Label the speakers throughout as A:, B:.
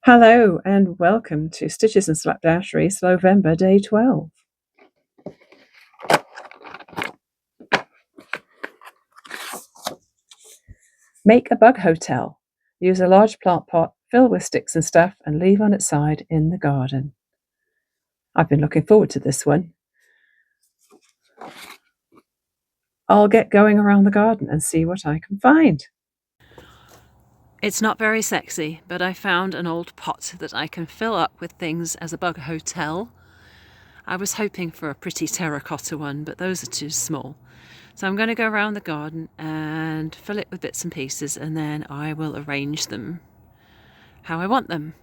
A: Hello and welcome to Stitches and Slapdashery Slowvember Day 12. Make a bug hotel. Use a large plant pot, fill with sticks and stuff, and leave on its side in the garden. I've been looking forward to this one. I'll get going around the garden and see what I can find.
B: It's not very sexy, but I found an old pot that I can fill up with things as a bug hotel. I was hoping for a pretty terracotta one, but those are too small. So I'm going to go around the garden and fill it with bits and pieces, and then I will arrange them how I want them.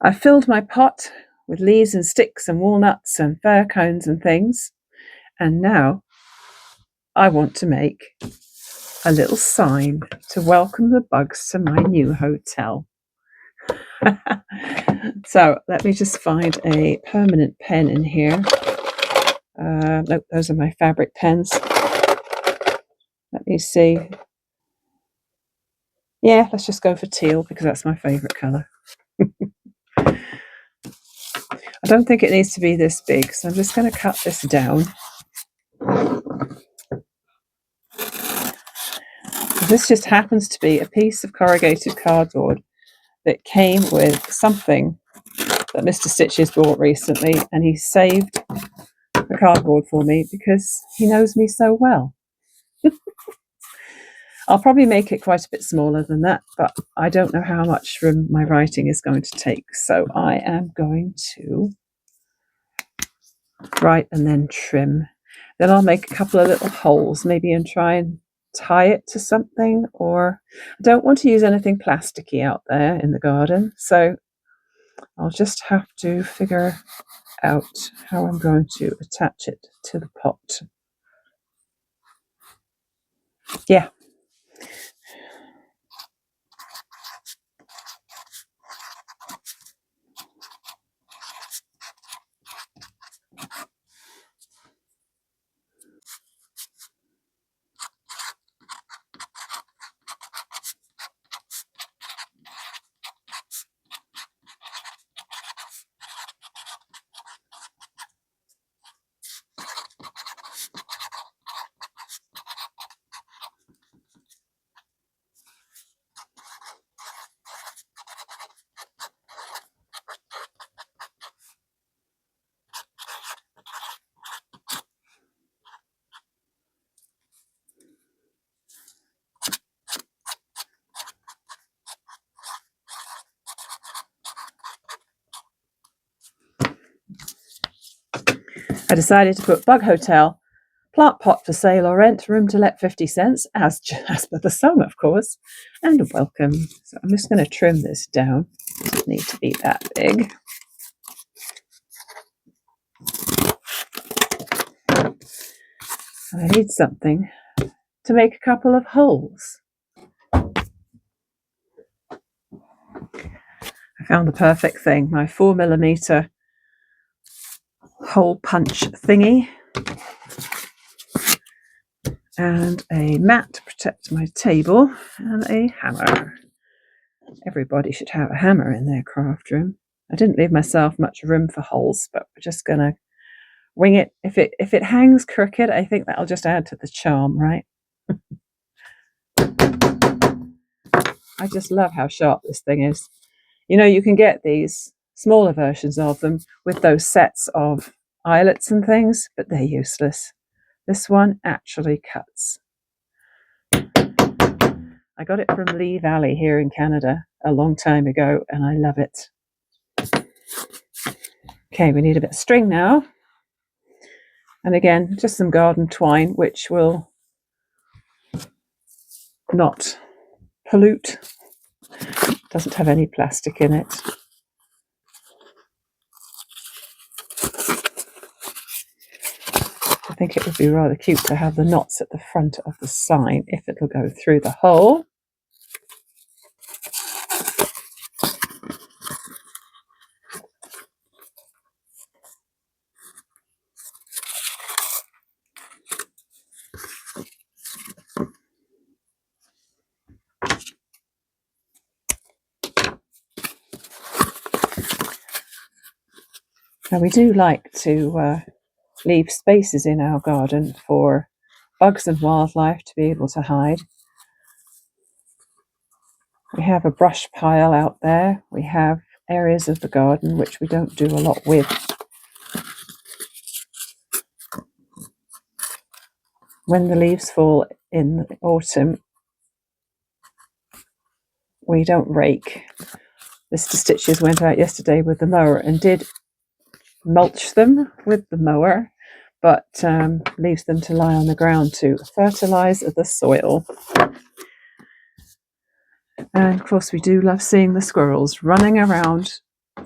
A: I filled my pot with leaves and sticks and walnuts and fir cones and things, and now I want to make a little sign to welcome the bugs to my new hotel. So let me just find a permanent pen in here. Nope, those are my fabric pens. Let me see. Yeah, let's just go for teal because that's my favourite colour. I don't think it needs to be this big, so I'm just going to cut this down. This just happens to be a piece of corrugated cardboard that came with something that Mr. Stitches bought recently, and he saved the cardboard for me because he knows me so well. I'll probably make it quite a bit smaller than that, but I don't know how much room my writing is going to take, so I am going to write and then trim. Then I'll make a couple of little holes, maybe, and try and tie it to something, or I don't want to use anything plasticky out there in the garden, so I'll just have to figure out how I'm going to attach it to the pot. Yeah. I decided to put Bug Hotel, plant pot for sale or rent, room to let 50 cents, as per the song, of course, and welcome. So I'm just going to trim this down. It doesn't need to be that big. And I need something to make a couple of holes. I found the perfect thing, my 4mm hole punch thingy, and a mat to protect my table, and a hammer. Everybody should have a hammer in their craft room. I didn't leave myself much room for holes, but we're just going to wing it. If it hangs crooked, I think that'll just add to the charm, right? I just love how sharp this thing is. You know, you can get these smaller versions of them with those sets of eyelets and things, but they're useless. This one actually cuts. I got it from Lee Valley here in Canada a long time ago, and I love it. Okay, we need a bit of string now. And again, just some garden twine, which will not pollute. Doesn't have any plastic in it. I think it would be rather cute to have the knots at the front of the sign if it'll go through the hole. Now we do like to leave spaces in our garden for bugs and wildlife to be able to hide. We have a brush pile out there. We have areas of the garden which we don't do a lot with. When the leaves fall in the autumn, we don't rake. Mr. Stitches went out yesterday with the mower and did mulch them with the mower, but leaves them to lie on the ground to fertilize the soil. And of course, we do love seeing the squirrels running around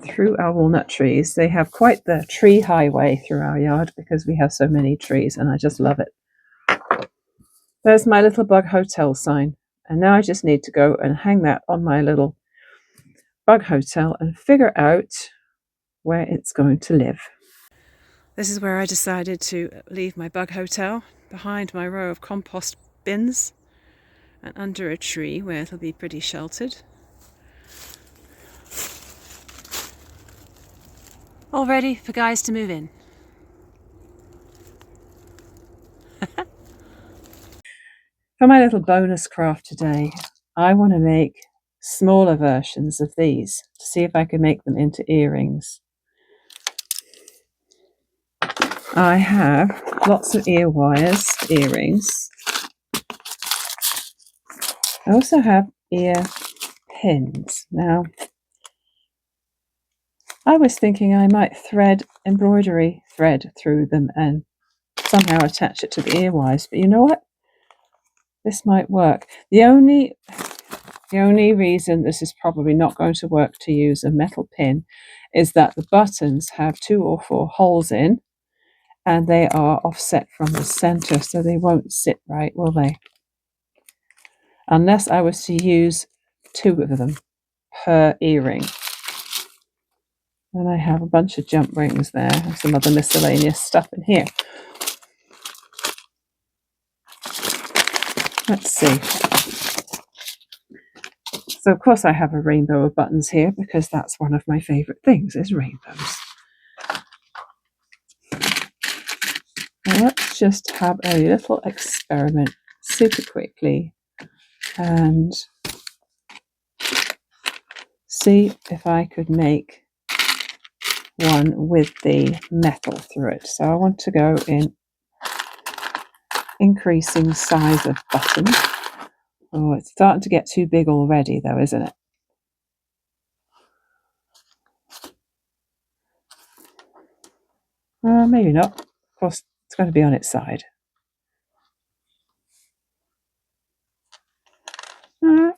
A: through our walnut trees. They have quite the tree highway through our yard because we have so many trees, and I just love it. There's my little Bug Hotel sign, and now I just need to go and hang that on my little Bug Hotel and figure out where it's going to live.
B: This is where I decided to leave my Bug Hotel, behind my row of compost bins and under a tree where it'll be pretty sheltered. All ready for guys to move in.
A: For my little bonus craft today, I want to make smaller versions of these to see if I can make them into earrings. I have lots of ear wires, earrings. I also have ear pins. Now, I was thinking I might thread embroidery thread through them and somehow attach it to the ear wires, but you know what? This might work. The only reason this is probably not going to work to use a metal pin is that the buttons have 2 or 4 holes in, and they are offset from the center, so they won't sit right, will they? Unless I was to use 2 of them per earring. And I have a bunch of jump rings there and some other miscellaneous stuff in here. Let's see. So of course I have a rainbow of buttons here because that's one of my favorite things is rainbows. Now let's just have a little experiment super quickly and see if I could make one with the metal through it. So I want to go in increasing size of button. Oh, it's starting to get too big already though, isn't it? Maybe not. course, it's going to be on its side.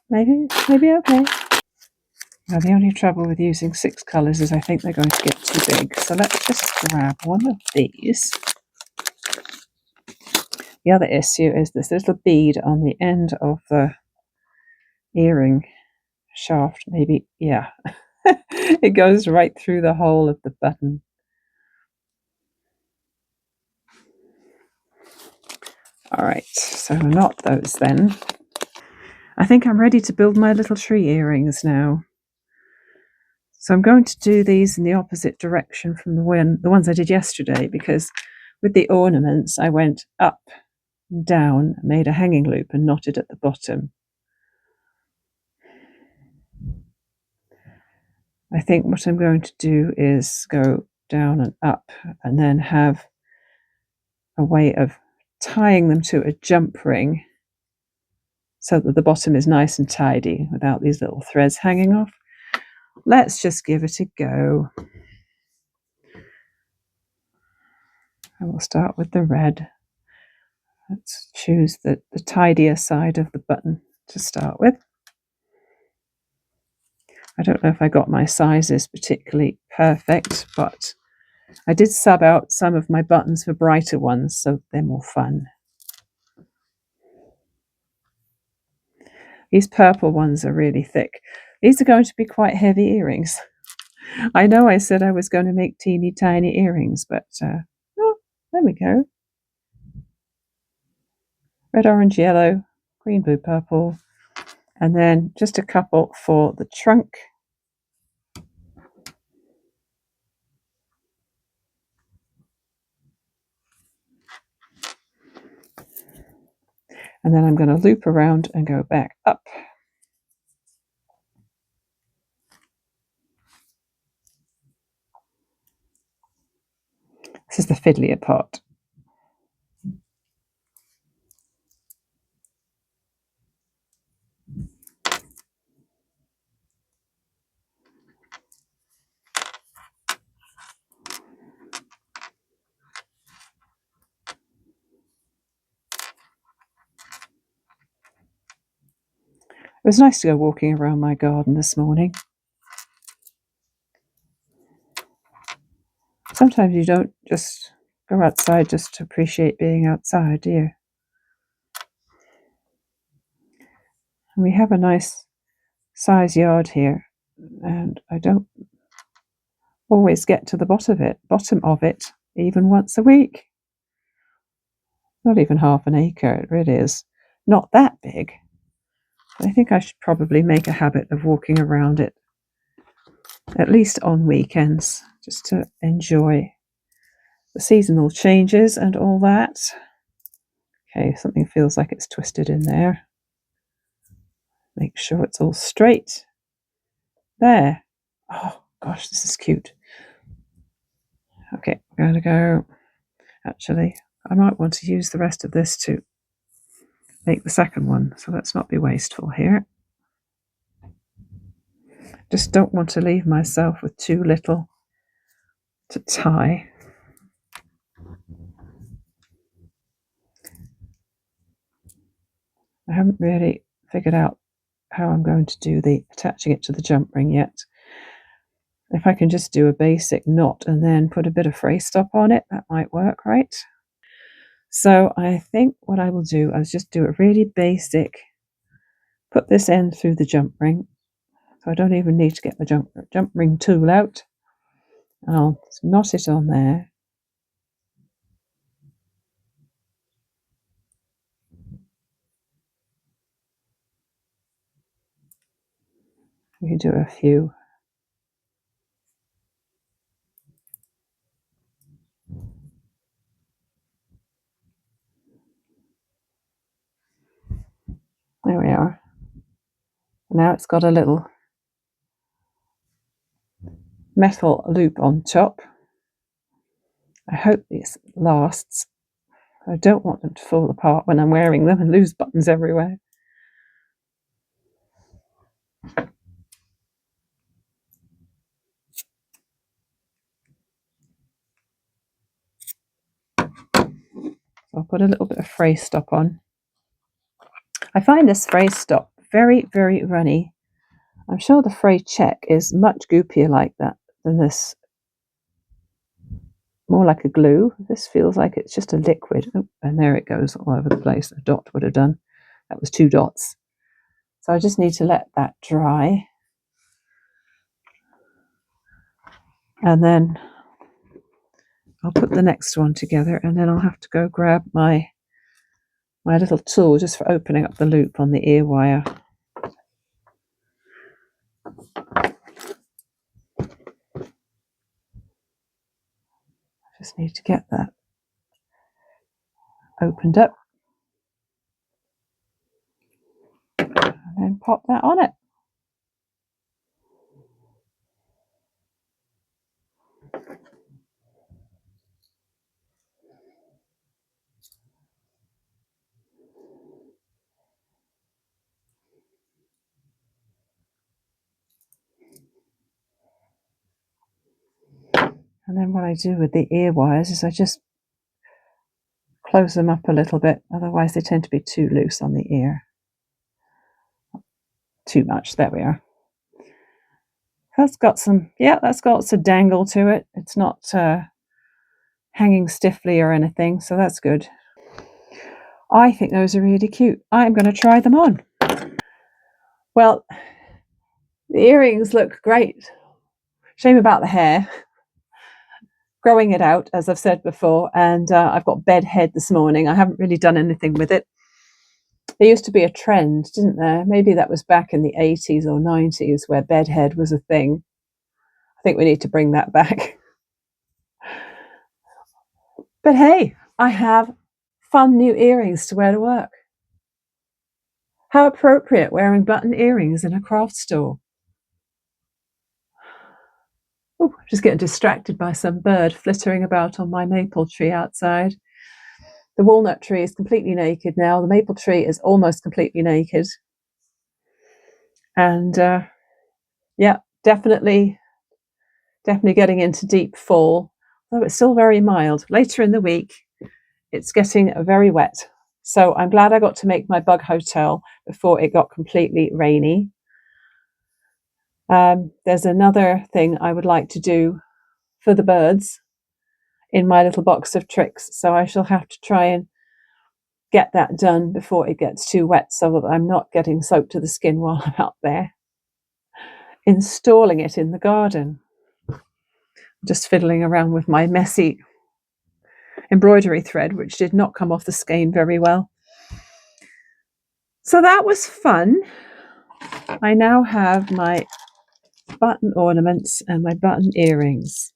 A: Maybe okay. Now, the only trouble with using 6 colours is I think they're going to get too big. So let's just grab one of these. The other issue is this little bead on the end of the earring shaft. Maybe, yeah. It goes right through the hole of the button. All right, so not those then. I think I'm ready to build my little tree earrings now. So I'm going to do these in the opposite direction from the ones I did yesterday, because with the ornaments I went up and down, made a hanging loop and knotted at the bottom. I think what I'm going to do is go down and up and then have a way of tying them to a jump ring so that the bottom is nice and tidy without these little threads hanging off. Let's just give it a go. And we'll start with the red. Let's choose the tidier side of the button to start with. I don't know if I got my sizes particularly perfect, but I did sub out some of my buttons for brighter ones, so they're more fun. These purple ones are really thick. These are going to be quite heavy earrings. I know I said I was going to make teeny tiny earrings, but oh, there we go. Red, orange, yellow, green, blue, purple, and then just a couple for the trunk. And then I'm going to loop around and go back up. This is the fiddlier part. It was nice to go walking around my garden this morning. Sometimes you don't just go outside just to appreciate being outside, do you? And we have a nice size yard here, and I don't always get to the bottom of it, even once a week. Not even half an acre, it really is not that big. I think I should probably make a habit of walking around it, at least on weekends, just to enjoy the seasonal changes and all that. Okay, something feels like it's twisted in there. Make sure it's all straight. There. Oh gosh, this is cute. Okay, I'm going to go. Actually, I might want to use the rest of this to make the second one, so let's not be wasteful here. Just don't want to leave myself with too little to tie. I haven't really figured out how I'm going to do the attaching it to the jump ring yet. If I can just do a basic knot and then put a bit of fray stop on it, that might work, right? So I think what I will do is just do a really basic, put this end through the jump ring, so I don't even need to get the jump ring tool out. And I'll knot it on there. We can do a few. There we are. Now it's got a little metal loop on top. I hope this lasts. I don't want them to fall apart when I'm wearing them and lose buttons everywhere. put a little bit of fray stop on. I find this fray stop very, very runny. I'm sure the fray check is much goopier like that than this. More like a glue. This feels like it's just a liquid. Oh, and there it goes all over the place. A dot would have done. That was 2 dots. So I just need to let that dry. And then I'll put the next one together, and then I'll have to go grab my little tool just for opening up the loop on the ear wire. Just need to get that opened up and then pop that on it. And then what I do with the ear wires is I just close them up a little bit, otherwise they tend to be too loose on the ear. Too much, there we are. That's got some dangle to it. It's not hanging stiffly or anything, so that's good. I think those are really cute. I'm going to try them on. Well, the earrings look great. Shame about the hair. Growing it out, as I've said before, and I've got bed head this morning. I haven't really done anything with it. There used to be a trend, didn't there? Maybe that was back in the 80s or 90s where bed head was a thing. I think we need to bring that back. But hey, I have fun new earrings to wear to work. How appropriate wearing button earrings in a craft store. Oh, just getting distracted by some bird flittering about on my maple tree outside. The walnut tree is completely naked now. The maple tree is almost completely naked. And yeah, definitely getting into deep fall, though it's still very mild. Later in the week, it's getting very wet. So I'm glad I got to make my bug hotel before it got completely rainy. There's another thing I would like to do for the birds in my little box of tricks. So I shall have to try and get that done before it gets too wet so that I'm not getting soaked to the skin while I'm out there installing it in the garden. Just fiddling around with my messy embroidery thread, which did not come off the skein very well. So that was fun. I now have my button ornaments and my button earrings.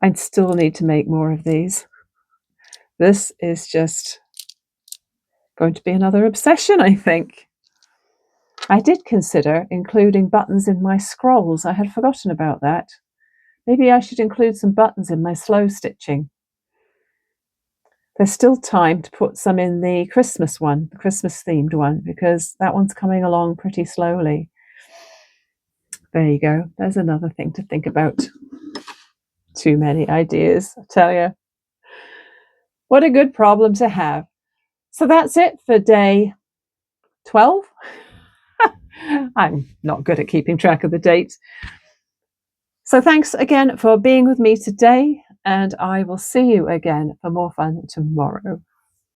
A: I still need to make more of these. This is just going to be another obsession, I think. I did consider including buttons in my scrolls. I had forgotten about that. Maybe I should include some buttons in my slow stitching. There's still time to put some in the Christmas one, the Christmas themed one, because that one's coming along pretty slowly. There you go. There's another thing to think about. Too many ideas, I tell you. What a good problem to have. So that's it for day 12. I'm not good at keeping track of the dates. So thanks again for being with me today, and I will see you again for more fun tomorrow.